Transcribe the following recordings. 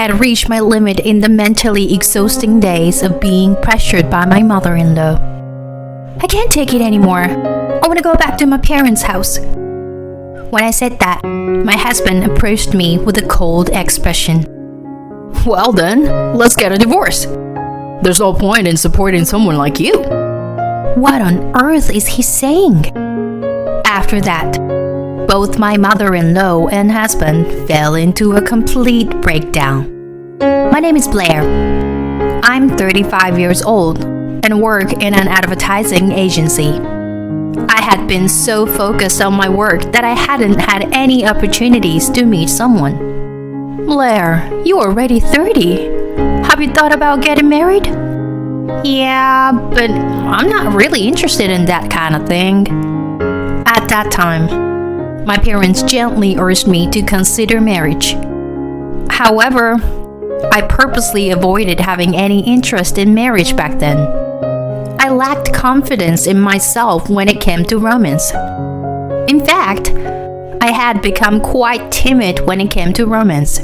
had reached my limit in the mentally exhausting days of being pressured by my mother-in-law. I can't take it anymore. I want to go back to my parents' house. When I said that, my husband approached me with a cold expression. Well then, let's get a divorce. There's no point in supporting someone like you. What on earth is he saying? After that, both my mother-in-law and husband fell into a complete breakdown. My name is Blair. I'm 35 years old and work in an advertising agency. I had been so focused on my work that I hadn't had any opportunities to meet someone. Blair, you're already 30. Have you thought about getting married? Yeah, but I'm not really interested in that kind of thing. At that time, my parents gently urged me to consider marriage. However, I purposely avoided having any interest in marriage back then. I lacked confidence in myself when it came to romance. In fact, I had become quite timid when it came to romance.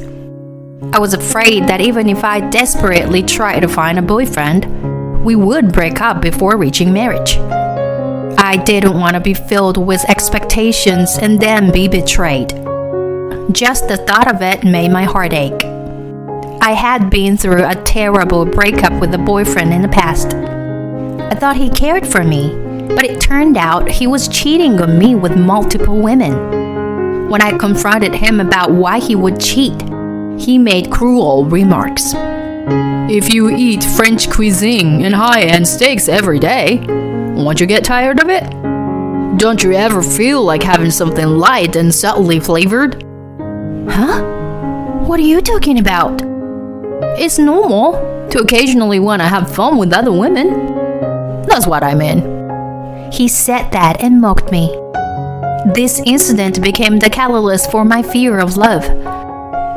I was afraid that even if I desperately tried to find a boyfriend, we would break up before reaching marriage. I didn't want to be filled with expectations and then be betrayed. Just the thought of it made my heart ache. I had been through a terrible breakup with a boyfriend in the past. I thought he cared for me, but it turned out he was cheating on me with multiple women. When I confronted him about why he would cheat, he made cruel remarks. If you eat French cuisine and high-end steaks every day, won't you get tired of it? Don't you ever feel like having something light and subtly flavored? Huh? What are you talking about? It's normal to occasionally want to have fun with other women. That's what I mean. He said that and mocked me. This incident became the catalyst for my fear of love,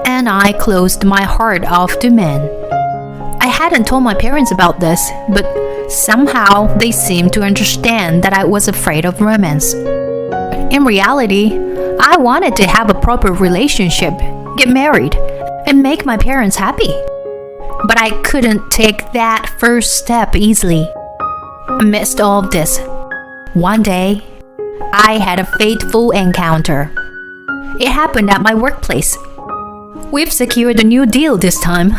and I closed my heart off to men. I hadn't told my parents about this, but somehow they seemed to understand that I was afraid of romance. In reality, I wanted to have a proper relationship, get married, and make my parents happy. But I couldn't take that first step easily. Amidst all of this, one day, I had a fateful encounter. It happened at my workplace. We've secured a new deal this time.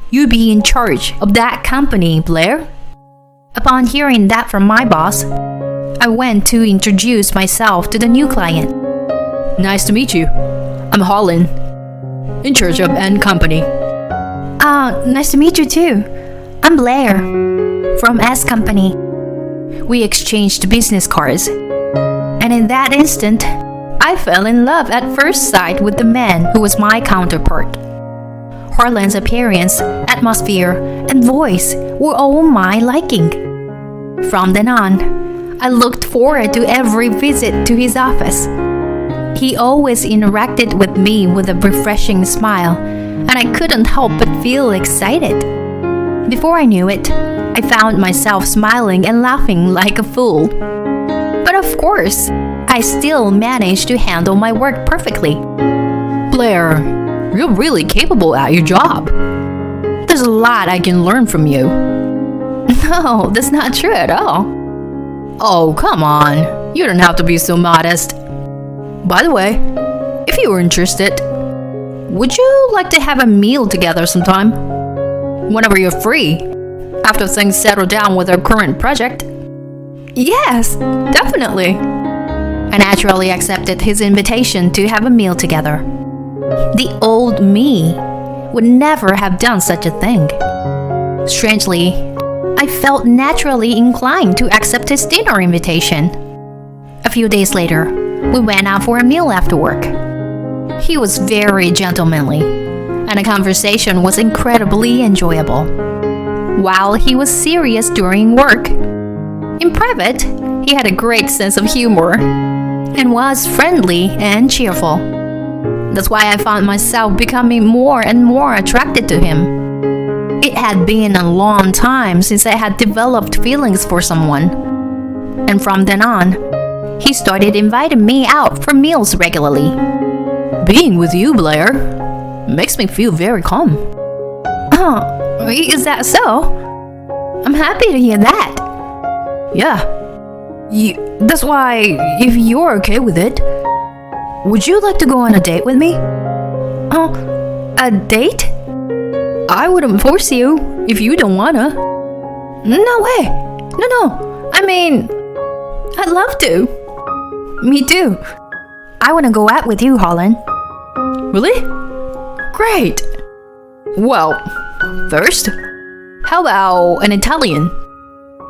You be in charge of that company, Blair. Upon hearing that from my boss, I went to introduce myself to the new client. Nice to meet you. I'm Holland, in charge of N Company. Nice to meet you too. I'm Blair, from S Company. We exchanged business cards, and in that instant, I fell in love at first sight with the man who was my counterpart. Harlan's appearance, atmosphere, and voice were all my liking. From then on, I looked forward to every visit to his office. He always interacted with me with a refreshing smile, and I couldn't help but feel excited. Before I knew it, I found myself smiling and laughing like a fool. But of course, I still managed to handle my work perfectly. Blair, you're really capable at your job. There's a lot I can learn from you. No, that's not true at all. Oh, come on. You don't have to be so modest. By the way, if you were interested, would you like to have a meal together sometime? Whenever you're free, after things settle down with our current project. Yes, definitely. I naturally accepted his invitation to have a meal together. The old me would never have done such a thing. Strangely, I felt naturally inclined to accept his dinner invitation. A few days later, we went out for a meal after work. He was very gentlemanly, and the conversation was incredibly enjoyable. While he was serious during work, in private, he had a great sense of humor and was friendly and cheerful. That's why I found myself becoming more and more attracted to him. It had been a long time since I had developed feelings for someone. And from then on, he started inviting me out for meals regularly. Being with you, Blair, makes me feel very calm. Oh, is that so? I'm happy to hear that. Yeah. That's why, if you're okay with it, would you like to go on a date with me? Oh, a date? I wouldn't force you if you don't wanna. No way. No. I mean, I'd love to. Me too. I want to go out with you, Harlan. Really? Great. Well, first, how about an Italian?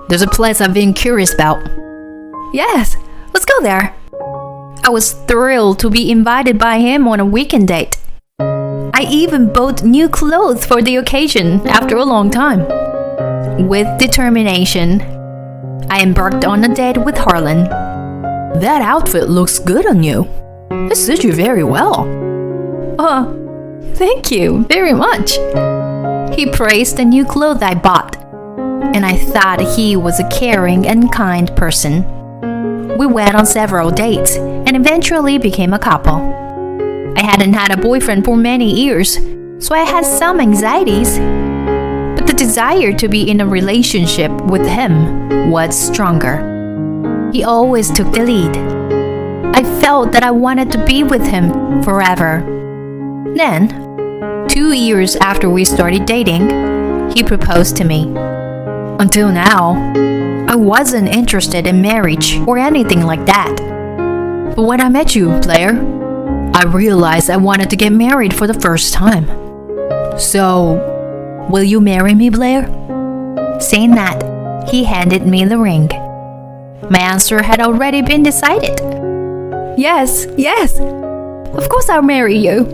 There's a place I've been curious about. Yes, let's go there. I was thrilled to be invited by him on a weekend date. I even bought new clothes for the occasion after a long time. With determination, I embarked on a date with Harlan. That outfit looks good on you. It suits you very well. Oh, thank you very much. He praised the new clothes I bought, and I thought he was a caring and kind person. We went on several dates and eventually became a couple. I hadn't had a boyfriend for many years, so I had some anxieties. But the desire to be in a relationship with him was stronger. He always took the lead. I felt that I wanted to be with him forever. Then, 2 years after we started dating, he proposed to me. Until now, I wasn't interested in marriage or anything like that. But when I met you, Blair, I realized I wanted to get married for the first time. So, will you marry me, Blair? Saying that, he handed me the ring. My answer had already been decided. Yes. Of course I'll marry you.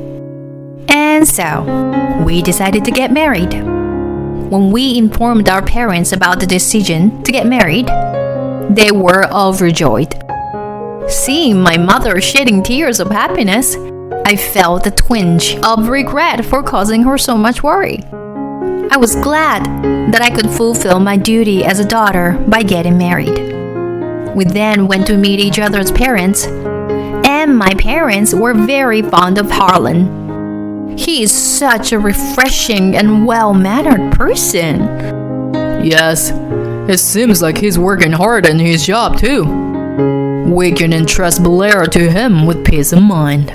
And so, we decided to get married. When we informed our parents about the decision to get married, they were overjoyed. Seeing my mother shedding tears of happiness, I felt a twinge of regret for causing her so much worry. I was glad that I could fulfill my duty as a daughter by getting married. We then went to meet each other's parents, and my parents were very fond of Harlan. He is such a refreshing and well-mannered person. Yes, it seems like he's working hard in his job too. We can entrust Blair to him with peace of mind.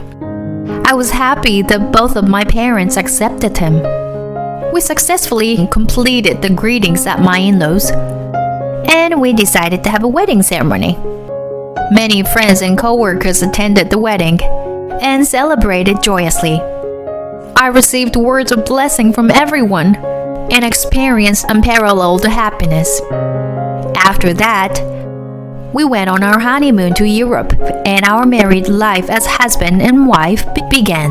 I was happy that both of my parents accepted him. We successfully completed the greetings at my in-laws, and we decided to have a wedding ceremony. Many friends and co-workers attended the wedding and celebrated joyously. I received words of blessing from everyone and experienced unparalleled happiness. After that, we went on our honeymoon to Europe, and our married life as husband and wife began.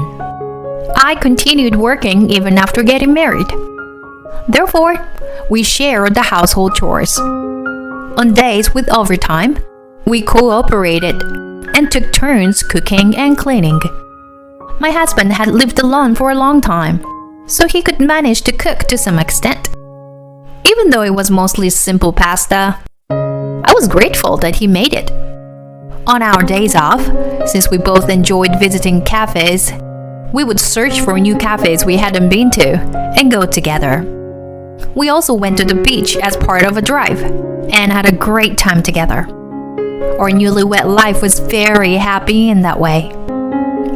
I continued working even after getting married. Therefore, we shared the household chores. On days with overtime, we cooperated and took turns cooking and cleaning. My husband had lived alone for a long time, so he could manage to cook to some extent. Even though it was mostly simple pasta, I was grateful that he made it. On our days off, since we both enjoyed visiting cafes, we would search for new cafes we hadn't been to and go together. We also went to the beach as part of a drive and had a great time together. Our newlywed life was very happy in that way.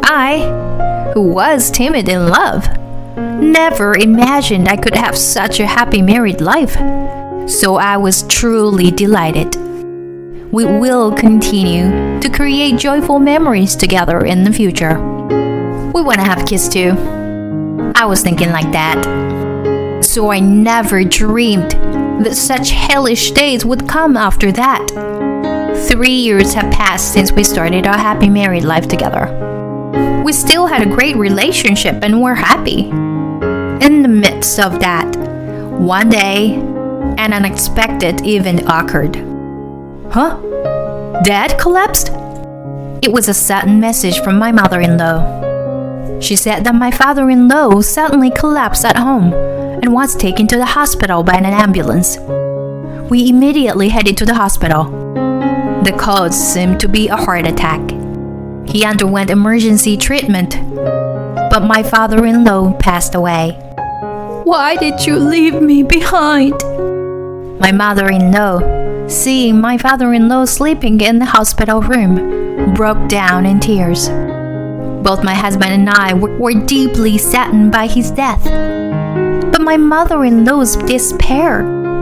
I, who was timid in love, never imagined I could have such a happy married life, so I was truly delighted. We will continue to create joyful memories together in the future. We want to have kids too. I was thinking like that. So I never dreamed that such hellish days would come after that. 3 years have passed since we started our happy married life together. We still had a great relationship and were happy. In the midst of that, one day, an unexpected event occurred. Huh? Dad collapsed? It was a sudden message from my mother-in-law. She said that my father-in-law suddenly collapsed at home and was taken to the hospital by an ambulance. We immediately headed to the hospital. The cause seemed to be a heart attack. He underwent emergency treatment, but my father-in-law passed away. Why did you leave me behind? My mother-in-law, seeing my father-in-law sleeping in the hospital room, broke down in tears. Both my husband and I were deeply saddened by his death. But my mother-in-law's despair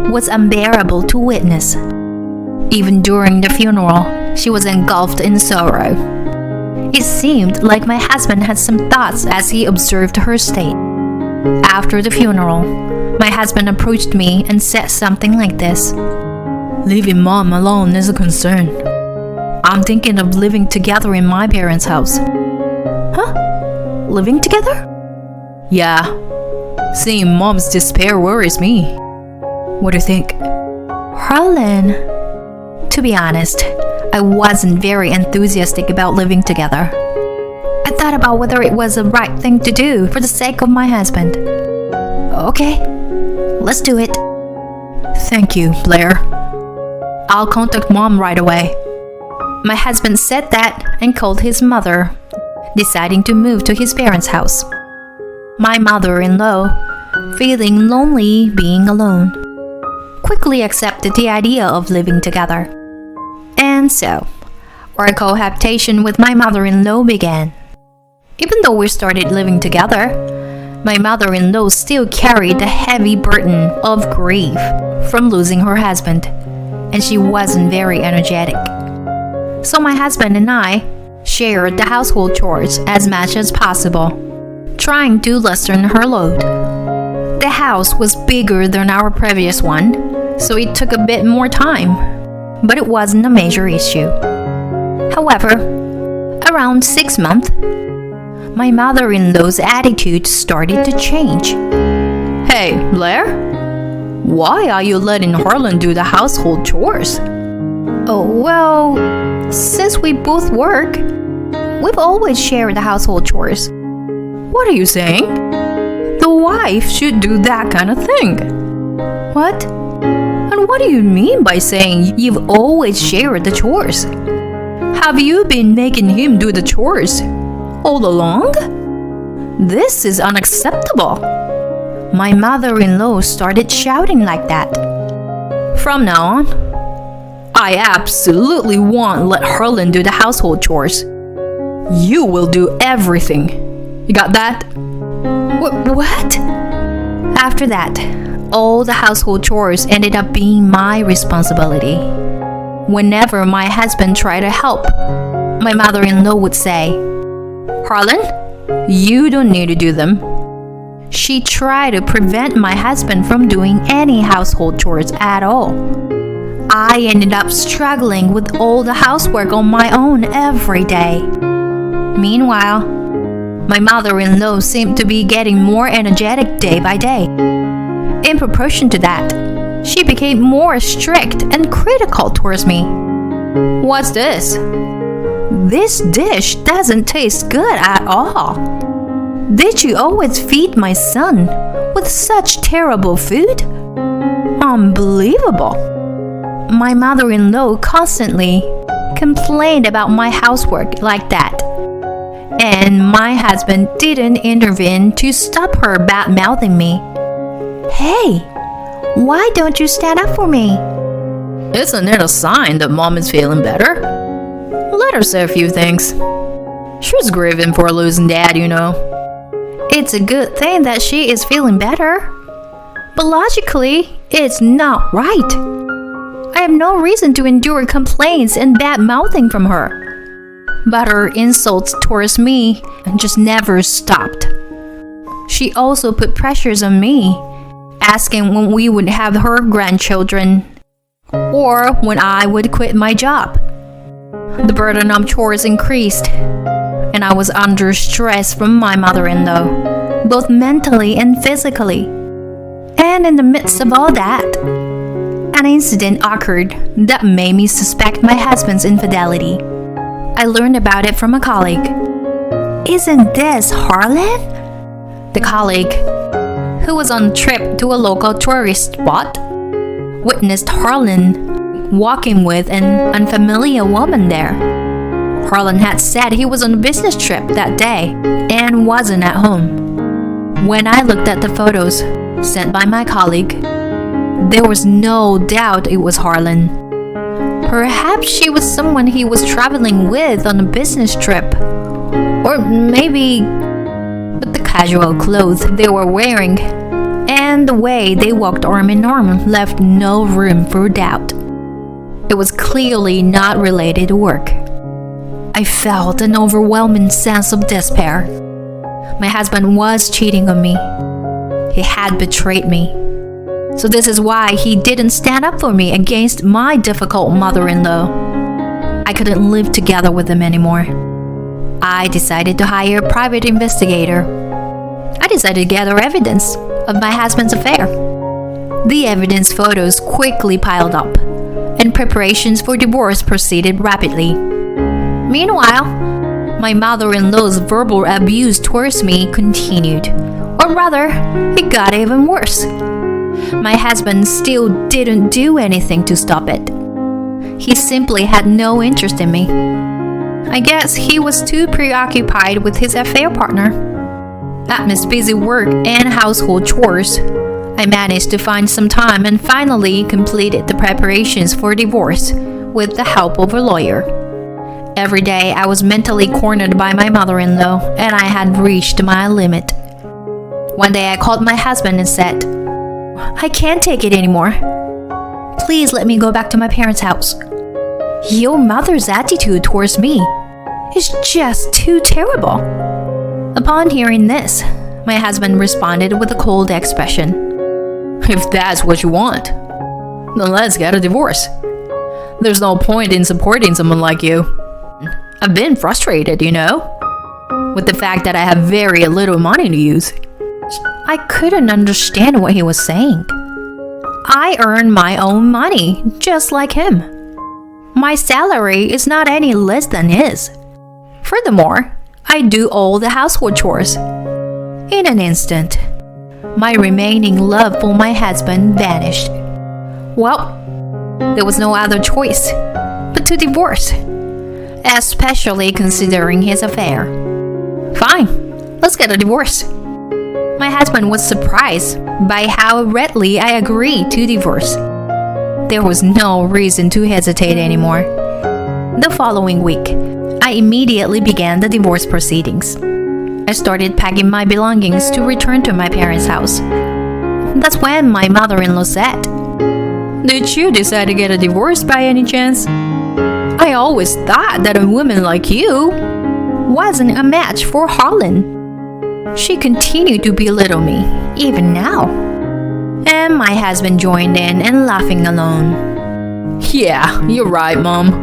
was unbearable to witness. Even during the funeral, she was engulfed in sorrow. It seemed like my husband had some thoughts as he observed her state. After the funeral, my husband approached me and said something like this: Leaving mom alone is a concern. I'm thinking of living together in my parents' house. Huh? Living together? Yeah. Seeing mom's despair worries me. What do you think? Harlan, to be honest, I wasn't very enthusiastic about living together. I thought about whether it was the right thing to do for the sake of my husband. Okay, let's do it. Thank you, Blair. I'll contact mom right away. My husband said that and called his mother, deciding to move to his parents' house. My mother-in-law, feeling lonely being alone, quickly accepted the idea of living together. And so, our cohabitation with my mother-in-law began. Even though we started living together, my mother-in-law still carried the heavy burden of grief from losing her husband, and she wasn't very energetic. So my husband and I shared the household chores as much as possible, trying to lessen her load. The house was bigger than our previous one, so it took a bit more time, but it wasn't a major issue. However, around 6 months, my mother-in-law's attitude started to change. Hey, Blair? Why are you letting Harlan do the household chores? Oh, well, since we both work, we've always shared the household chores. What are you saying? The wife should do that kind of thing. What? And what do you mean by saying you've always shared the chores? Have you been making him do the chores all along? This is unacceptable. My mother-in-law started shouting like that. From now on, I absolutely won't let Harlan do the household chores. You will do everything. You got that? What? After that, all the household chores ended up being my responsibility. Whenever my husband tried to help, my mother-in-law would say, Harlan, you don't need to do them. She tried to prevent my husband from doing any household chores at all. I ended up struggling with all the housework on my own every day. Meanwhile, my mother-in-law seemed to be getting more energetic day by day. In proportion to that, she became more strict and critical towards me. What's this? This dish doesn't taste good at all. Did you always feed my son with such terrible food? Unbelievable. My mother-in-law constantly complained about my housework like that. And my husband didn't intervene to stop her bad-mouthing me. Hey, why don't you stand up for me? Isn't it a sign that mom is feeling better? Let her say a few things. She's grieving for losing dad, you know. It's a good thing that she is feeling better. But logically, it's not right. I have no reason to endure complaints and bad-mouthing from her. But her insults towards me just never stopped. She also put pressures on me, asking when we would have her grandchildren, or when I would quit my job. The burden of chores increased, and I was under stress from my mother-in-law, both mentally and physically. And in the midst of all that, an incident occurred that made me suspect my husband's infidelity. I learned about it from a colleague. Isn't this Harlan? The colleague, who was on a trip to a local tourist spot, witnessed Harlan walking with an unfamiliar woman there. Harlan had said he was on a business trip that day and wasn't at home. When I looked at the photos sent by my colleague, there was no doubt it was Harlan. Perhaps she was someone he was traveling with on a business trip. Or maybe... But the casual clothes they were wearing and the way they walked arm in arm left no room for doubt. It was clearly not related to work. I felt an overwhelming sense of despair. My husband was cheating on me. He had betrayed me. So this is why he didn't stand up for me against my difficult mother-in-law. I couldn't live together with him anymore. I decided to hire a private investigator. I decided to gather evidence of my husband's affair. The evidence photos quickly piled up, and preparations for divorce proceeded rapidly. Meanwhile, my mother-in-law's verbal abuse towards me continued, or rather, it got even worse. My husband still didn't do anything to stop it. He simply had no interest in me. I guess he was too preoccupied with his affair partner. Amidst busy work and household chores, I managed to find some time and finally completed the preparations for divorce with the help of a lawyer. Every day I was mentally cornered by my mother-in-law and I had reached my limit. One day I called my husband and said, "I can't take it anymore. Please let me go back to my parents' house. Your mother's attitude towards me is just too terrible." Upon hearing this, my husband responded with a cold expression. If that's what you want, then let's get a divorce. There's no point in supporting someone like you. I've been frustrated, with the fact that I have very little money to use. I couldn't understand what he was saying. I earn my own money, just like him. My salary is not any less than his. Furthermore, I do all the household chores. In an instant, my remaining love for my husband vanished. Well, there was no other choice but to divorce, especially considering his affair. Fine, let's get a divorce. My husband was surprised by how readily I agreed to divorce. There was no reason to hesitate anymore. The following week, I immediately began the divorce proceedings. I started packing my belongings to return to my parents' house. That's when my mother-in-law said, Did you decide to get a divorce by any chance? I always thought that a woman like you wasn't a match for Harlan. She continued to belittle me, even now. And my husband joined in and laughing alone. Yeah, you're right, Mom.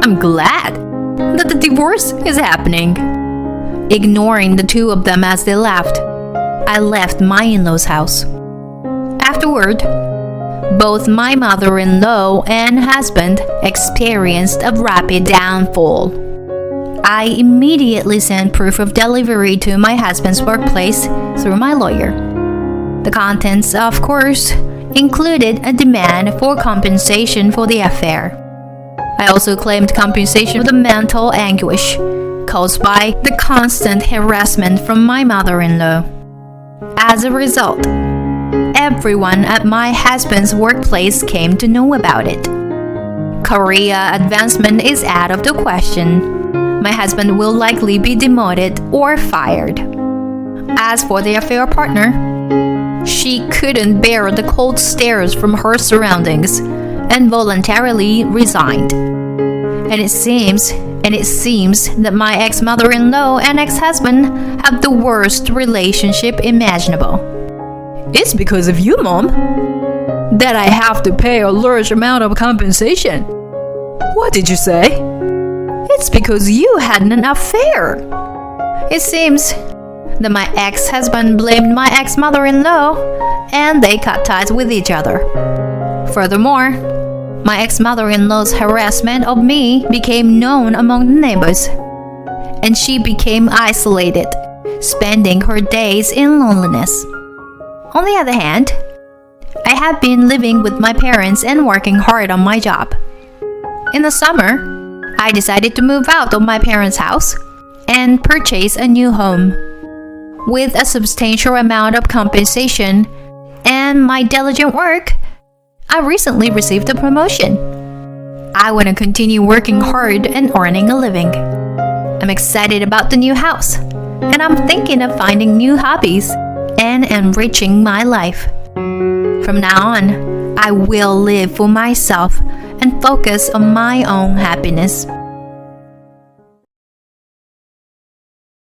I'm glad that the divorce is happening. Ignoring the two of them as they laughed, I left my in-laws' house. Afterward, both my mother-in-law and husband experienced a rapid downfall. I immediately sent proof of delivery to my husband's workplace through my lawyer. The contents, of course, included a demand for compensation for the affair. I also claimed compensation for the mental anguish caused by the constant harassment from my mother-in-law. As a result, everyone at my husband's workplace came to know about it. Career advancement is out of the question. My husband will likely be demoted or fired. As for the affair partner, she couldn't bear the cold stares from her surroundings and voluntarily resigned. And it seems that my ex-mother-in-law and ex-husband have the worst relationship imaginable. It's because of you, Mom, that I have to pay a large amount of compensation. What did you say? It's because you had an affair. It seems that my ex-husband blamed my ex-mother-in-law and they cut ties with each other. Furthermore, my ex-mother-in-law's harassment of me became known among the neighbors, and she became isolated, spending her days in loneliness. On the other hand, I have been living with my parents and working hard on my job. In the summer, I decided to move out of my parents' house and purchase a new home. With a substantial amount of compensation and my diligent work, I recently received a promotion. I want to continue working hard and earning a living. I'm excited about the new house, and I'm thinking of finding new hobbies and enriching my life. From now on, I will live for myself and focus on my own happiness.